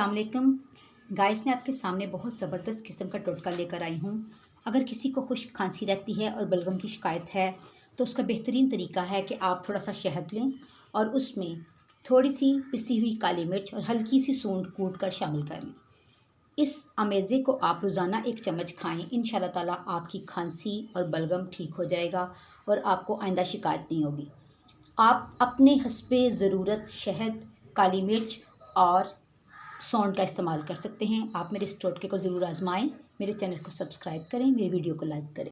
अस्सलाम वालेकुम गाइस, मैं आपके सामने बहुत ज़बरदस्त किस्म का टोटका लेकर आई हूँ। अगर किसी को खुश्क खांसी रहती है और बलगम की शिकायत है तो उसका बेहतरीन तरीका है कि आप थोड़ा सा शहद लें और उसमें थोड़ी सी पिसी हुई काली मिर्च और हल्की सी सूंड कूट कर शामिल कर लें। इस अमेज़े को आप रोज़ाना 1 चम्मच खाएँ। इंशाल्लाह ताला आपकी खांसी और बलगम ठीक हो जाएगा और आपको आइंदा शिकायत नहीं होगी। आप अपने हस्बे ज़रूरत शहद, काली मिर्च और सौंठ का इस्तेमाल कर सकते हैं। आप मेरे इस टोटके को ज़रूर आज़माएँ। मेरे चैनल को सब्सक्राइब करें, मेरी वीडियो को लाइक करें।